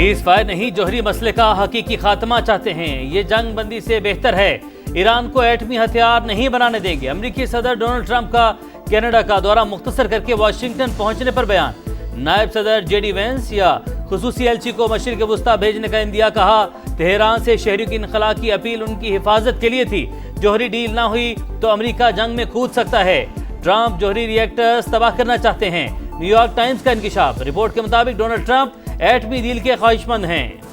Cease fire नहीं, जौहरी मसले का हकीकी खात्मा चाहते हैं। ये जंग बंदी से बेहतर है। ईरान को एटमी हथियार नहीं बनाने देंगे। अमेरिकी सदर डोनाल्ड ट्रंप का कनाडा का दौरा मुख्तसर करके वाशिंगटन पहुंचने पर बयान। नायब सदर जेडी वेंस या खुसूसी एलची को मशरिक वस्ता भेजने का इंदिया। कहा तेहरान से शहरियों की इनखला की अपील उनकी हिफाजत के लिए थी। जौहरी डील ना हुई तो अमेरिका जंग में कूद सकता है। ट्रंप जौहरी रिएक्टर्स तबाह करना चाहते हैं। न्यूयॉर्क टाइम्स का इंकिशाफ। रिपोर्ट के मुताबिक डोनाल्ड ट्रंप एटमी डील के ख्वाहिशमंद हैं।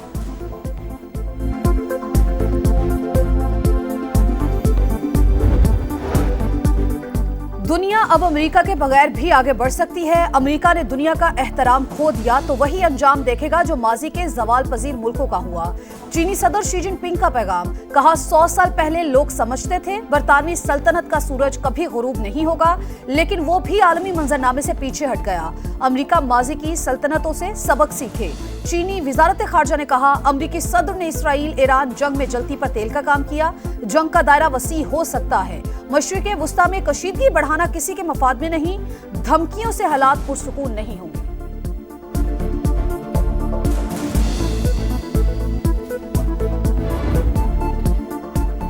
दुनिया अब अमेरिका के बगैर भी आगे बढ़ सकती है। अमेरिका ने दुनिया का एहतराम खो दिया तो वही अंजाम देखेगा जो माजी के जवाल पजीर मुल्कों का हुआ। चीनी सदर शी जिनपिंग का पैगाम। कहा 100 साल पहले लोग समझते थे बरतानवी सल्तनत का सूरज कभी गुरूब नहीं होगा, लेकिन वो भी आलमी मंजरनामे से पीछे हट गया। अमेरिका माजी की सल्तनतों से सबक सीखे। चीनी वजारत खारजा ने कहा अमेरिकी सदर ने इसराइल ईरान जंग में जलती पर तेल का काम किया। जंग का दायरा वसी हो सकता है। मशरिक वस्ता में कशीदगी बढ़ाना किसी के मफाद में नहीं। धमकियों से हालात पुरसुकून नहीं होंगे।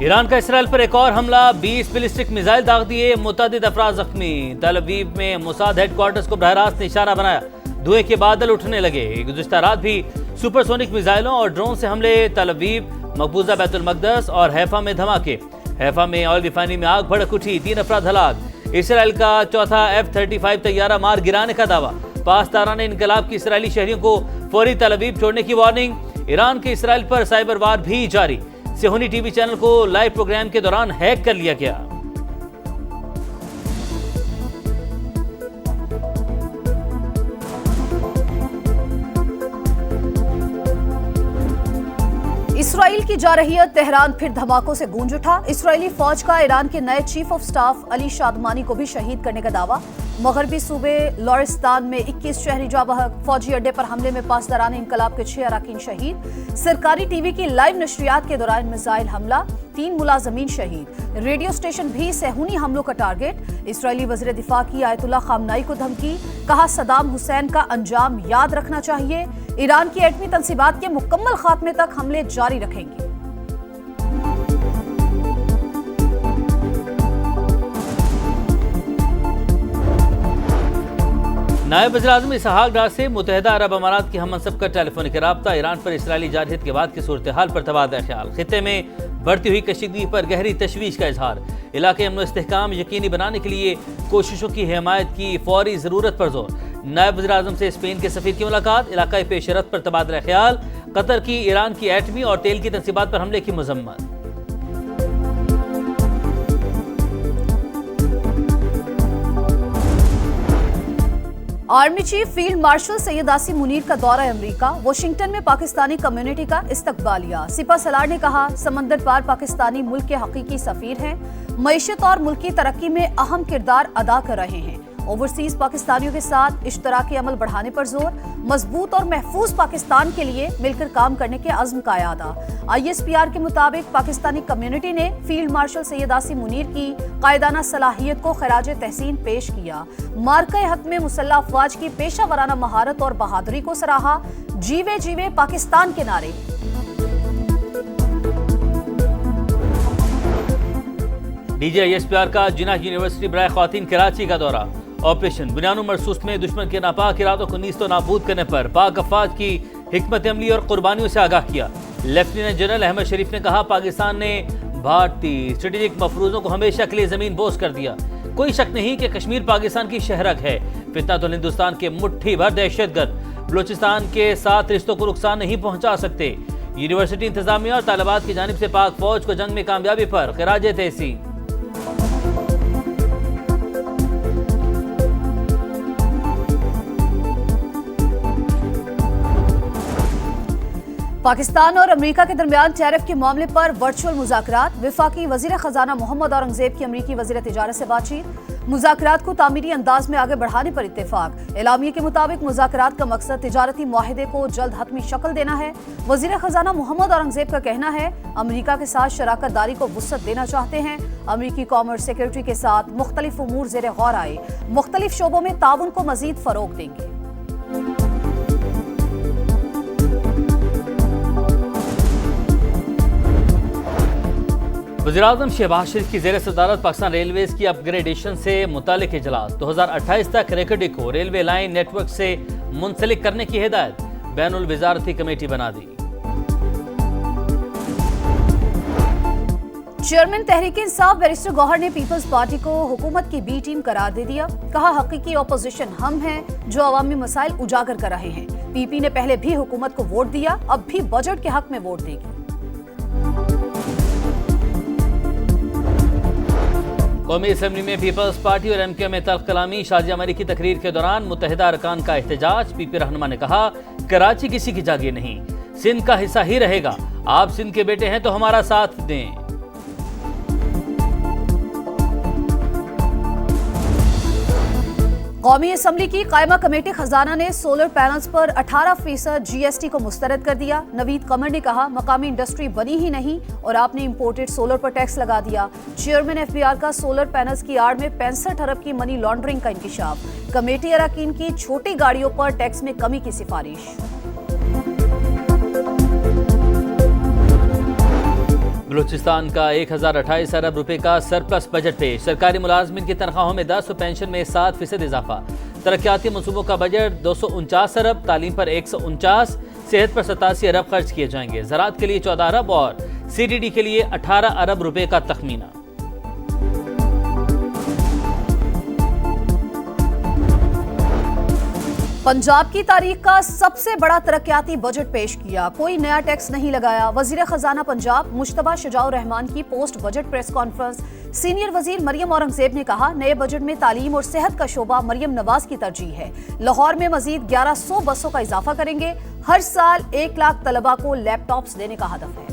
ईरान का इसराइल पर एक और हमला। 20 बैलिस्टिक मिसाइल दाग दिए। मुतअद्दिद अफराद जख्मी। तल अवीव में मोसाद हेडक्वार्टर्स को बरह रास्त निशाना बनाया। धुएं के बादल उठने लगे। गुज़िश्ता रात भी सुपरसोनिक मिसाइलों और ड्रोन से हमले। तल अवीव, मकबूजा, बैतुल मकदस और हैफा में धमाके। हैफा में ऑयल रिफाइनरी में आग भड़क उठी। 3 अफराद हलाक। इसराइल का चौथा F-35 तैयारा मार गिराने का दावा। पासदाराने इनकलाब की इसराइली शहरियों को फौरी तल अवीव छोड़ने की वार्निंग। ईरान के इसराइल पर साइबर वार भी जारी। सेहूनी टीवी चैनल को लाइव प्रोग्राम के दौरान हैक कर लिया गया। इसराइल की जारहियत। तेहरान फिर धमाकों से गूंज उठा। इसराइली फौज का ईरान के नए चीफ ऑफ स्टाफ अली शादमानी को भी शहीद करने का दावा। मगरबी सूबे लोरिस्तान में 21 शहरी जाबहक। फौजी अड्डे पर हमले में पासदारान इनकलाब के 6 अरकान शहीद। सरकारी टीवी की लाइव नशरियात के दौरान मिसाइल हमला। 3 मुलाजमीन शहीद। रेडियो स्टेशन भी सेहूनी हमलों का टारगेट। इसराइली वज़ीर दिफा की आयतुल्ला खामनाई को धमकी। कहा सदाम हुसैन का अंजाम याद रखना चाहिए। ईरान की एटमी तंसीबात के मुकम्मल खात्मे तक हमले जारी रखेंगे। नायब वज़ीर-ए-आज़म इसहाक डार से मुत्तहिदा अरब अमारात की हम-मनसब का टेलीफोनिक राब्ता। ईरान पर इसराइली जारहियत के बाद की सूरत हाल पर तबादला ख्याल। खित्ते में बढ़ती हुई कशीदगी पर गहरी तशवीश का इजहार। इलाके अमन इस्तेहकाम यकीनी बनाने के लिए कोशिशों की हिमायत की फौरी ज़रूरत पर जोर। नायब वज़ीर-ए-आज़म से स्पेन के सफ़ीर की मुलाकात। इलाकाई पेशरफ्त पर तबादला ख्याल। कतर की ईरान की एटमी और तेल की तंसीबात पर हमले की मज़म्मत। Army chief field marshal Syed Asim Munir का दौरा अमेरिका। वाशिंगटन में पाकिस्तानी कम्युनिटी का इस्तकबालिया। सिपा सलार ने कहा समंदर पार पाकिस्तानी मुल्क के हकीकी सफीर हैं। मईशत और मुल्की तरक्की में अहम किरदार अदा कर रहे हैं। ओवरसीज पाकिस्तानियों के साथ इश्तराकी अमल बढ़ाने पर जोर। मजबूत और महफूज पाकिस्तान के लिए मिलकर काम करने के अज़्म का यादा। ISPR के मुताबिक पाकिस्तानी कम्युनिटी ने फील्ड मार्शल सैयद आसिम मुनीर की कायदाना सलाहियत को खराज तहसीन पेश किया। मार्के हक में मुसल्लह अफवाज की पेशा वराना महारत और बहादुरी को सराहा। जीवे जीवे पाकिस्तान के नारे। DJ ISPR का जिन्ना यूनिवर्सिटी बराए ख्वातीन कराची का दौरा। ऑपरेशन बुनियानु मरसूस में दुश्मन के नापाक इरादों को नीस्तो नाबूद करने पर पाक अफवाज की हिकमत अमली और कुर्बानियों से आगाह किया। लेफ्टिनेंट जनरल अहमद शरीफ ने कहा पाकिस्तान ने भारतीय स्ट्रेटेजिक मफरूजों को हमेशा के लिए जमीन बोझ कर दिया। कोई शक नहीं कि कश्मीर पाकिस्तान की शहरक है। फितनातुल हिंदुस्तान के मुट्ठी भर दहशतगर्द बलूचिस्तान के साथ रिश्तों को नुकसान नहीं पहुंचा सकते। यूनिवर्सिटी इंतजामिया और तालिबात की जानिब से पाक फौज को जंग में कामयाबी पर खराज तहसीन। पाकिस्तान और अमेरिका के दरमियान टैरिफ के मामले पर वर्चुअल मुज़ाकरात। वफाकी वज़ीर ख़जाना मोहम्मद औरंगज़ेब की अमेरिकी वज़ीर तिजारत से बातचीत। मुज़ाकरात को तामीरी अंदाज में आगे बढ़ाने पर इत्तेफाक। एलामिया के मुताबिक मुज़ाकरात का मकसद तिजारती मुआहिदे को जल्द हतमी शक्ल देना है। वज़ीर ख़जाना मोहम्मद औरंगज़ेब का कहना है अमेरिका के साथ शराकत दारी को वुसअत देना चाहते हैं। अमेरिकी कॉमर्स सेक्रेटरी के साथ मुख्तलिफ उमूर ज़ेर गौर आए। मुख्तलिफ शोबों में ताउन को मज़ीद फ़रोग़ देंगे। वज़ीर-ए-आज़म शहबाज शरीफ की ज़ेर सदारत पाकिस्तान रेलवेज की अपग्रेडेशन से मुतालिक इजलास 2028 तक रेकडी को रेलवे लाइन नेटवर्क से मुंसलिक करने की हिदायत, बैनुल वज़ारती कमेटी बना दी। चेयरमैन तहरीक इंसाफ बैरिस्टर गौहर ने पीपल्स पार्टी को हुकूमत की बी टीम करार दे दिया। कहा, हकीकी ऑपोजिशन हम हैं जो अवामी मसाइल उजागर कर रहे हैं। पीपी ने पहले भी हुकूमत को वोट दिया, अब भी बजट के हक में वोट देगी। कौमी असम्बली में पीपल्स पार्टी और एमक्यू में तल्ख कलामी, शाजिया मरी की तकरीर के दौरान मुत्तहिदा अरकान का एहतजाज। पीपी रहनुमा ने कहा, कराची किसी की जागीर नहीं, सिंध का हिस्सा ही रहेगा। आप सिंध के बेटे हैं तो हमारा साथ दें। कौमी असम्बली की कायमा कमेटी खजाना ने सोलर पैनल्स पर 18% GST को मुस्तरद कर दिया। नवीद कमर ने कहा, मकामी इंडस्ट्री बनी ही नहीं और आपने इंपोर्टेड सोलर पर टैक्स लगा दिया। चेयरमैन FBR का सोलर पैनल्स की आड़ में 65 अरब की मनी लॉन्ड्रिंग का इंकिशाफ। कमेटी अरकान की छोटी गाड़ियों पर टैक्स में कमी की सिफारिश। बलूचिस्तान का 1028 अरब रुपए का सरप्लस बजट पेश। सरकारी मुलाजमिन की तनख्वाहों में 10 और पेंशन में 7% इजाफा। तरक्याती मनसूबों का बजट 249 अरब, तालीम पर 149, सेहत पर 87 अरब खर्च किए जाएंगे। ज़राअत के लिए 14 अरब और CDD के लिए 18 अरब रुपए का तखमीना। पंजाब की तारीख का सबसे बड़ा तरक्याती बजट पेश किया, कोई नया टैक्स नहीं लगाया। वजीर खजाना पंजाब मुश्तबा शुजाउर रहमान की post budget press conference. Senior वजीर मरियम औरंगजेब ने कहा, नए बजट में तालीम और सेहत का शोबा मरियम नवाज की तरजीह है। लाहौर में मजीद 1100 बसों का इजाफा करेंगे। हर साल 1 लाख तलबा को लैपटॉप्स देने का हदफ है।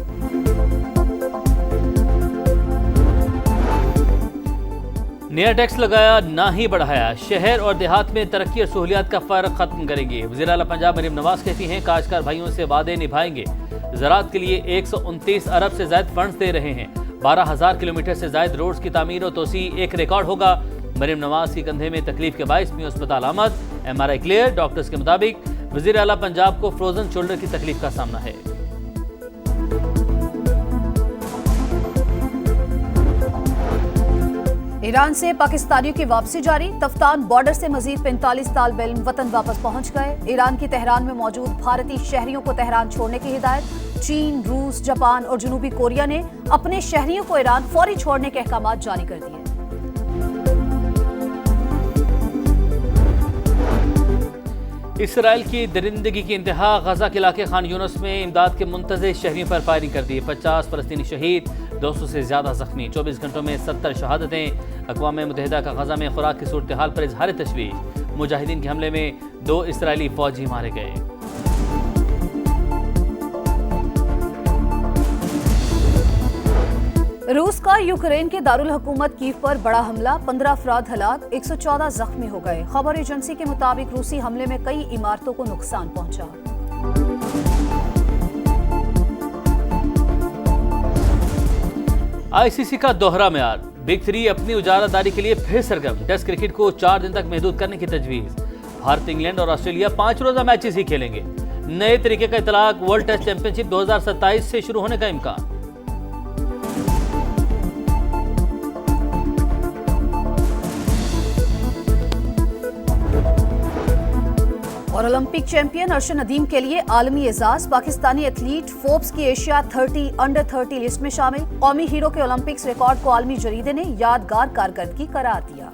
नया टैक्स लगाया ना ही बढ़ाया, शहर और देहात में तरक्की और सहूलियात का फर्क खत्म करेंगे। वज़ीर आला पंजाब मरियम नवाज कहती हैं, काश्तकार भाइयों से वादे निभाएंगे। ज़राअत के लिए 129 अरब से ज्यादा फंड्स दे रहे हैं। 12,000 किलोमीटर से ज्यादा रोड्स की तामीर और तोसी एक रिकॉर्ड होगा। मरियम नवाज की कंधे में तकलीफ के बायस में अस्पताल आमद। MRI clear. डॉक्टर्स के मुताबिक वज़ीर आला पंजाब को फ्रोजन शोल्डर की तकलीफ का सामना है। ईरान से पाकिस्तानियों की वापसी जारी। तफ्तान बॉर्डर से मजीद 45 तालिब इल्म वतन वापस पहुंच गए। ईरान की तेहरान में मौजूद भारतीय शहरियों को तेहरान छोड़ने की हिदायत। चीन, रूस, जापान और जनूबी कोरिया ने अपने शहरियों को ईरान फौरी छोड़ने के अहकाम जारी कर दिए। इसराइल की दरिंदगी की इंतहा। गजा के इलाके खान यूनुस में इमदाद के मुंतज़िर शहरियों पर फायरिंग कर दी। 50 फलस्तीनी शहीद, 200 से ज्यादा जख्मी। 24 घंटों में 70 शहादतें। अक़वाम मुत्तहिदा का गजा में खुराक की सूरत हाल पर इजहार तशवीश। मुजाहिदीन के हमले में 2 इसराइली फौजी मारे गए। रूस का यूक्रेन के दारुल हुकूमत कीव पर बड़ा हमला। 15 अफराद हलाक, 114 जख्मी हो गए। खबर एजेंसी के मुताबिक रूसी हमले में कई इमारतों को नुकसान पहुंचा। ICC का दोहरा मेयार। बिग 3 अपनी उजारादारी के लिए फिर सरगर्म। टेस्ट क्रिकेट को 4 दिन तक महदूद करने की तजवीज। भारत, इंग्लैंड और ऑस्ट्रेलिया 5 रोजा मैचेस ही खेलेंगे। नए तरीके का इतलाक। वर्ल्ड टेस्ट चैंपियनशिप 2027 से शुरू होने का इम्कान। और ओलंपिक चैंपियन अर्शद नदीम के लिए आलमी एजाज। पाकिस्तानी एथलीट फोर्ब्स की एशिया 30 अंडर 30 लिस्ट में शामिल। कौमी हीरो के ओलंपिक्स रिकॉर्ड को आलमी जरीदे ने यादगार कारकर्दगी करार दिया।